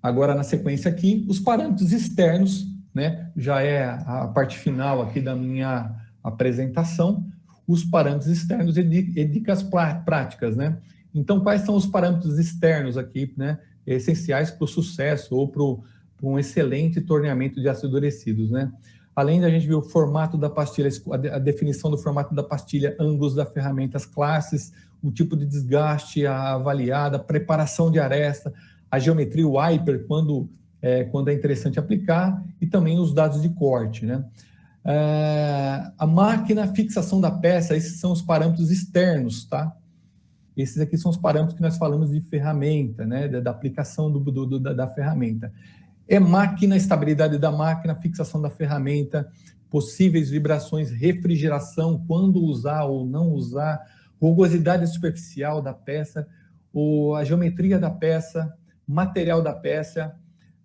Agora, na sequência aqui, os parâmetros externos, né? Já é a parte final aqui da minha apresentação. Os parâmetros externos e dicas práticas, né? Então, quais são os parâmetros externos aqui, né? Essenciais para o sucesso ou para um excelente torneamento de ácidos endurecidos, né? Além da gente ver o formato da pastilha, a definição do formato da pastilha, ângulos da ferramenta, as classes, o tipo de desgaste avaliada, preparação de aresta, a geometria, o wiper, quando é interessante aplicar, e também os dados de corte, né? A máquina, a fixação da peça, esses são os parâmetros externos, tá? Esses aqui são os parâmetros que nós falamos de ferramenta, né? Da aplicação da ferramenta. Máquina, estabilidade da máquina, fixação da ferramenta, possíveis vibrações, refrigeração, quando usar ou não usar, rugosidade superficial da peça, a geometria da peça, material da peça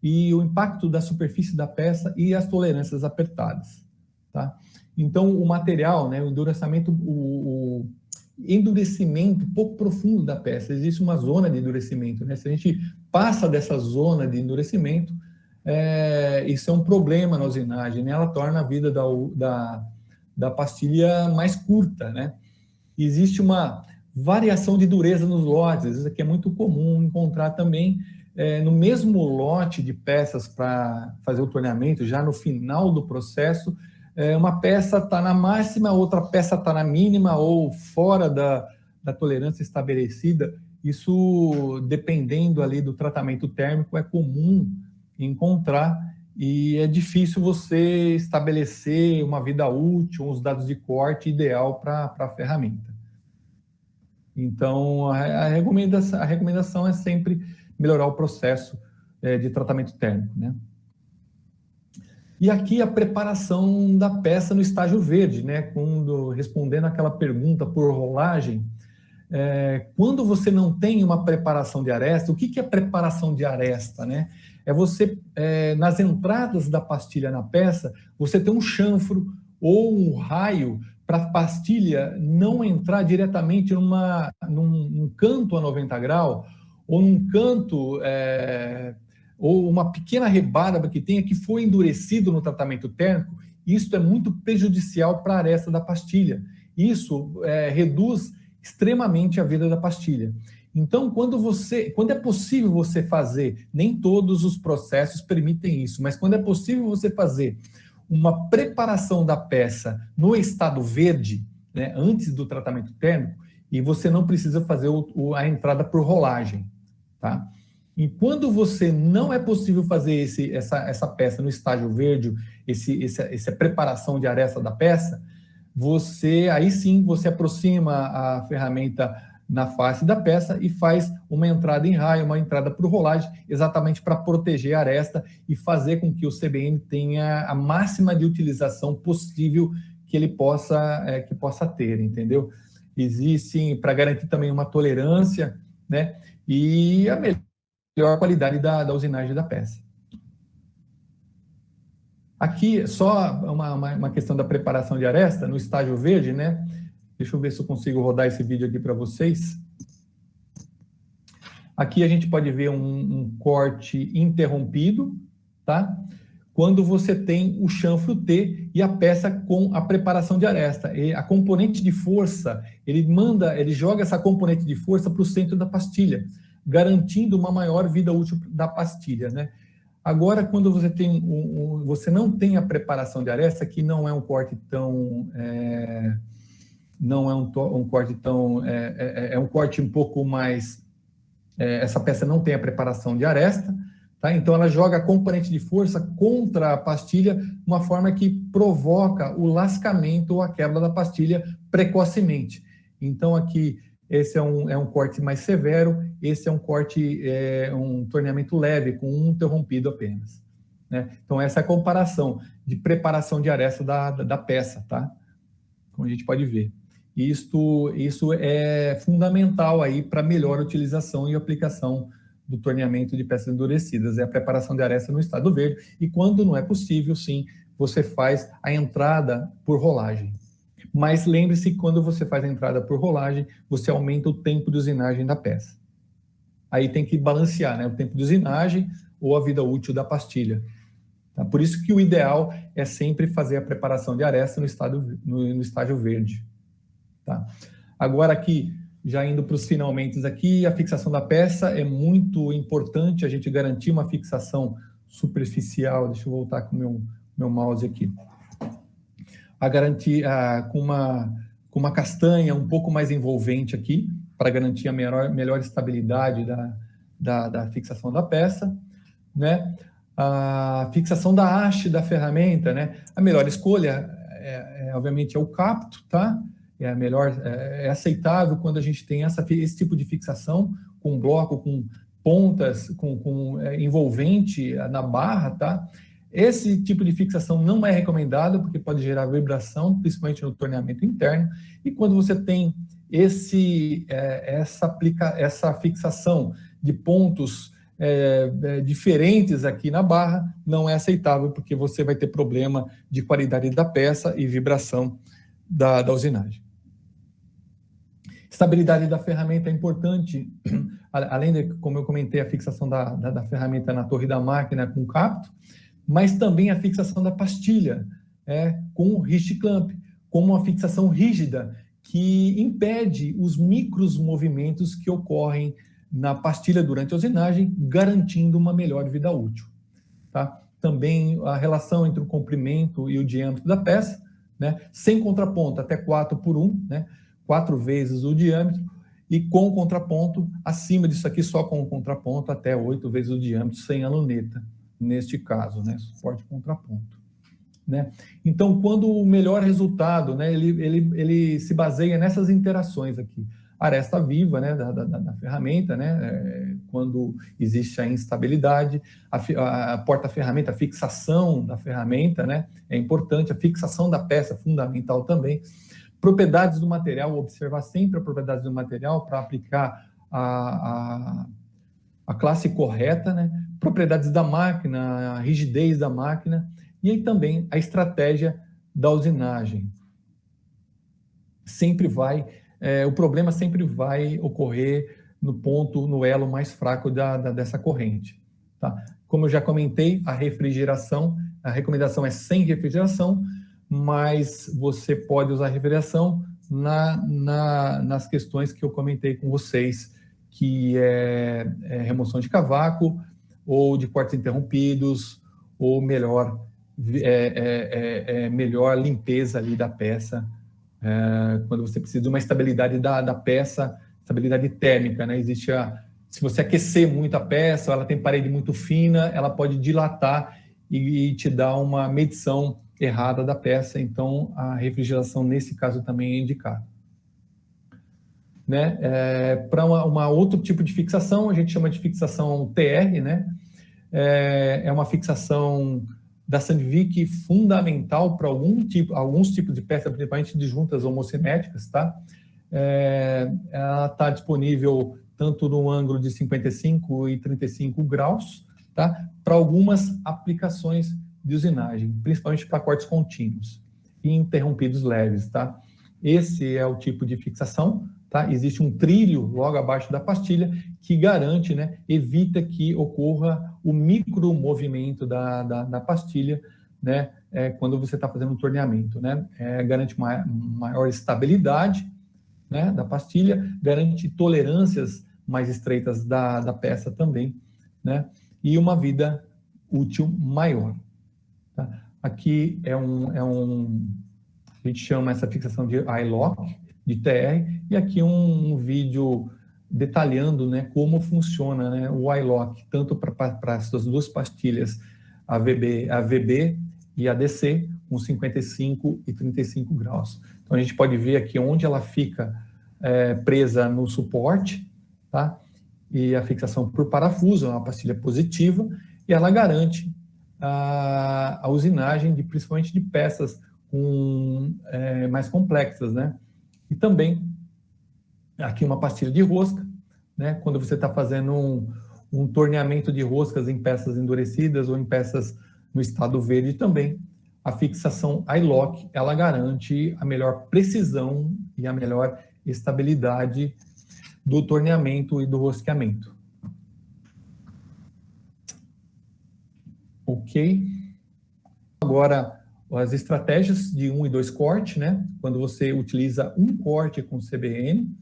e o impacto da superfície da peça e as tolerâncias apertadas, tá? Então, o material, né, o endurecimento, o endurecimento pouco profundo da peça, existe uma zona de endurecimento, né? Se a gente passa dessa zona de endurecimento, isso é um problema na usinagem, né? Ela torna a vida da pastilha mais curta, né? Existe uma variação de dureza nos lotes, isso aqui é muito comum encontrar também no mesmo lote de peças para fazer o torneamento, já no final do processo, uma peça está na máxima, outra peça está na mínima ou fora da tolerância estabelecida. Isso, dependendo ali do tratamento térmico, é comum encontrar e é difícil você estabelecer uma vida útil, uns dados de corte ideal para a ferramenta. Então, a recomendação é sempre melhorar o processo de tratamento térmico, né? E aqui a preparação da peça no estágio verde, né? Respondendo aquela pergunta por rolagem, quando você não tem uma preparação de aresta, o que é preparação de aresta, né? É você, nas entradas da pastilha na peça, você tem um chanfro ou um raio para a pastilha não entrar diretamente num canto a 90 graus, ou num canto, ou uma pequena rebarba que tenha que foi endurecido no tratamento térmico. Isso é muito prejudicial para a aresta da pastilha. Isso reduz extremamente a vida da pastilha. Então, quando é possível você fazer, nem todos os processos permitem isso, mas quando é possível você fazer uma preparação da peça no estado verde, né, antes do tratamento térmico, e você não precisa fazer a entrada por rolagem, tá? E quando você não é possível fazer essa peça no estágio verde, essa preparação de aresta da peça, aí sim você aproxima a ferramenta na face da peça e faz uma entrada em raio, uma entrada por rolagem, exatamente para proteger a aresta e fazer com que o CBN tenha a máxima de utilização possível que ele possa ter, entendeu? Existe, para garantir também uma tolerância, né, e a melhor qualidade da usinagem da peça. Aqui, só uma questão da preparação de aresta no estágio verde, né? Deixa eu ver se eu consigo rodar esse vídeo aqui para vocês. Aqui a gente pode ver um corte interrompido, tá? Quando você tem o chanfro T e a peça com a preparação de aresta. E a componente de força, ele joga essa componente de força para o centro da pastilha, garantindo uma maior vida útil da pastilha, né? Agora, quando você você não tem a preparação de aresta, que não é um corte tão... não é um corte tão... é um corte um pouco mais... essa peça não tem a preparação de aresta, tá? Então ela joga a componente de força contra a pastilha, uma forma que provoca o lascamento ou a quebra da pastilha precocemente. Então aqui, esse é um corte mais severo, esse é um corte, um torneamento leve, com um interrompido apenas, né? Então essa é a comparação de preparação de aresta da peça, tá? Como a gente pode ver. Isso é fundamental aí para melhor utilização e aplicação do torneamento de peças endurecidas, é a preparação de aresta no estado verde, e quando não é possível, sim, você faz a entrada por rolagem. Mas lembre-se que quando você faz a entrada por rolagem, você aumenta o tempo de usinagem da peça. aí tem que balancear, né? O tempo de usinagem ou a vida útil da pastilha. Tá? Por isso que o ideal é sempre fazer a preparação de aresta no estágio verde. Tá? Agora aqui, já indo para os finalmente aqui, a fixação da peça é muito importante, a gente garantir uma fixação superficial. Deixa eu voltar com o meu mouse aqui. A garantir com uma castanha um pouco mais envolvente aqui, para garantir a melhor estabilidade da fixação da peça, né? A fixação da haste da ferramenta, né? A melhor escolha, obviamente, é o capto, tá? É a melhor, é aceitável quando a gente tem esse tipo de fixação, com bloco, com pontas, com envolvente na barra, tá? Esse tipo de fixação não é recomendado, porque pode gerar vibração, principalmente no torneamento interno. E quando você tem essa fixação de pontos diferentes aqui na barra, não é aceitável, porque você vai ter problema de qualidade da peça e vibração da usinagem. Estabilidade da ferramenta é importante, além de, como eu comentei, a fixação da ferramenta na torre da máquina com capto, mas também a fixação da pastilha com o wrist clamp, como uma fixação rígida que impede os micros movimentos que ocorrem na pastilha durante a usinagem, garantindo uma melhor vida útil. Tá? Também a relação entre o comprimento e o diâmetro da peça, né? Sem contraponto, até 4x1, né? 4 vezes o diâmetro, e com contraponto, acima disso aqui, só com o contraponto, até 8 vezes o diâmetro, sem a luneta, neste caso, né? Suporte contraponto. Né? Então, quando o melhor resultado, né, ele se baseia nessas interações aqui. Aresta viva, né, da ferramenta, né, quando existe a instabilidade, a porta-ferramenta, a fixação da ferramenta, né, é importante, a fixação da peça é fundamental também. Propriedades do material, observar sempre a propriedade do material para aplicar a classe correta, né, propriedades da máquina, a rigidez da máquina, e aí também a estratégia da usinagem. O problema sempre vai ocorrer no elo mais fraco dessa corrente. Tá? Como eu já comentei, a recomendação é sem refrigeração, mas você pode usar refrigeração nas questões que eu comentei com vocês, que é remoção de cavaco, ou de cortes interrompidos, ou melhor limpeza ali da peça, quando você precisa de uma estabilidade da peça, estabilidade térmica, né? Se você aquecer muito a peça, ela tem parede muito fina, ela pode dilatar e te dar uma medição errada da peça, então a refrigeração nesse caso também é indicada. Né? Para uma outro tipo de fixação, a gente chama de fixação TR, né? É uma fixação da Sandvik fundamental para alguns tipos de peça, principalmente de juntas homocinéticas, tá? Ela está disponível tanto no ângulo de 55 e 35 graus, tá? Para algumas aplicações de usinagem, principalmente para cortes contínuos e interrompidos leves, tá? Esse é o tipo de fixação, tá? Existe um trilho logo abaixo da pastilha que garante, né, evita que ocorra o micromovimento da pastilha, né, quando você está fazendo um torneamento, né? Garante maior estabilidade, né, da pastilha, garante tolerâncias mais estreitas da peça também, né, e uma vida útil maior. Tá? Aqui a gente chama essa fixação de iLock, de TR, e aqui um vídeo detalhando, né, como funciona, né, o iLock, tanto para essas duas pastilhas, a VB e a DC, com 55 e 35 graus. Então, a gente pode ver aqui onde ela fica presa no suporte, tá? E a fixação por parafuso, é uma pastilha positiva, e ela garante a usinagem, principalmente de peças mais complexas, né? E também, aqui uma pastilha de rosca, né? Quando você está fazendo um torneamento de roscas em peças endurecidas ou em peças no estado verde também, a fixação iLock, ela garante a melhor precisão e a melhor estabilidade do torneamento e do rosqueamento. Ok. Agora, as estratégias de 1 e 2 corte, né? Quando você utiliza um corte com CBN,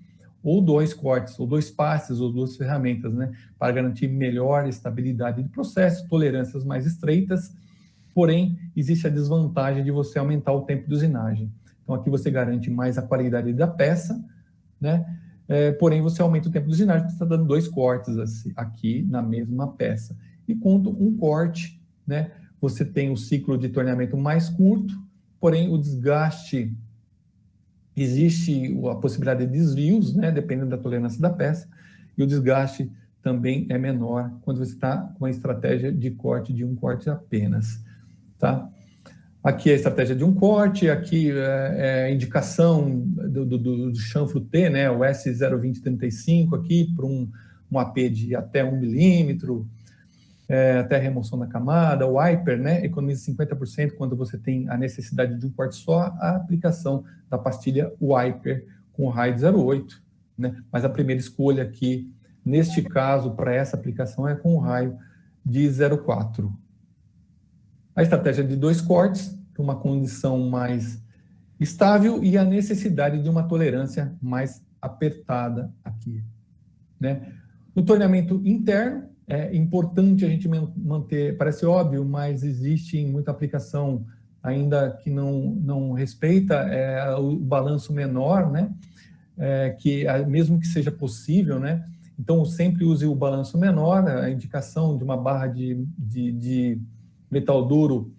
ou 2 cortes, ou 2 passes, ou 2 ferramentas, né? Para garantir melhor estabilidade de processo, tolerâncias mais estreitas. Porém, existe a desvantagem de você aumentar o tempo de usinagem. Então, aqui você garante mais a qualidade da peça, né? Porém, você aumenta o tempo de usinagem, porque você está dando 2 cortes aqui na mesma peça. E com um corte, né? Você tem o ciclo de torneamento mais curto, porém o desgaste, existe a possibilidade de desvios, né? Dependendo da tolerância da peça, e o desgaste também é menor quando você está com a estratégia de corte de um corte apenas. Tá? Aqui é a estratégia de um corte, aqui é a indicação do chanfro T, né, o S02035 aqui, para um AP de até 1 milímetro, até a remoção da camada, o wiper, né, economiza 50% quando você tem a necessidade de um corte só, a aplicação da pastilha wiper com raio de 0,8, né, mas a primeira escolha aqui, neste caso, para essa aplicação é com o raio de 0,4. A estratégia de 2 cortes, para uma condição mais estável, e a necessidade de uma tolerância mais apertada aqui, né? No torneamento interno, é importante a gente manter, parece óbvio, mas existe muita aplicação ainda que não respeita o balanço menor, né? Que mesmo que seja possível, né? Então, sempre use o balanço menor, a indicação de uma barra de metal duro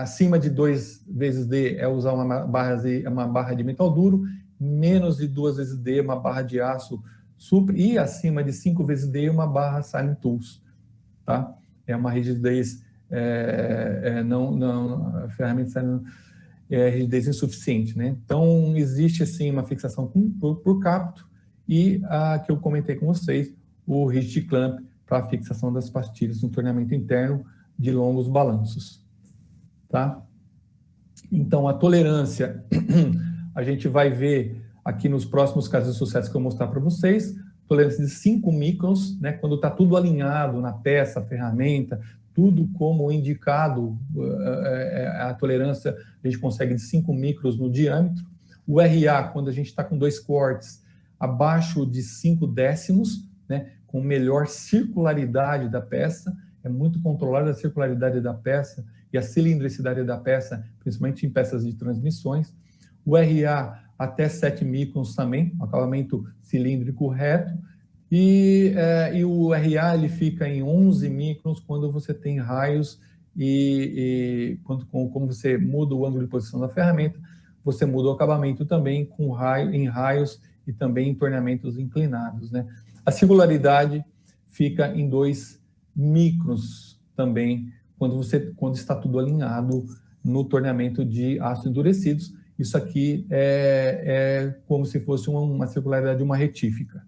acima de 2 vezes D é usar uma barra de metal duro, menos de 2 vezes D uma barra de aço super, e acima de 5 vezes D uma barra Silent Tools, tá? É uma rigidez a ferramenta rigidez insuficiente, né? Então existe assim uma fixação por capto e a que eu comentei com vocês, o rigid clamp para a fixação das pastilhas no torneamento interno de longos balanços, tá? Então, a tolerância, a gente vai ver aqui nos próximos casos de sucesso que eu vou mostrar para vocês, tolerância de 5 microns, né? Quando está tudo alinhado na peça, ferramenta, tudo como indicado, a tolerância a gente consegue de 5 microns no diâmetro. O RA, quando a gente está com 2 cortes, abaixo de 5 décimos, né? Com melhor circularidade da peça, é muito controlada a circularidade da peça e a cilindricidade da peça, principalmente em peças de transmissões. O RA até 7 microns também, acabamento cilíndrico reto. E o RA ele fica em 11 microns quando você tem raios como você muda o ângulo de posição da ferramenta, você muda o acabamento também em raios e também em torneamentos inclinados, né? A circularidade fica em 2 microns também, quando está tudo alinhado no torneamento de aços endurecidos. Isso aqui é como se fosse uma circularidade de uma retífica,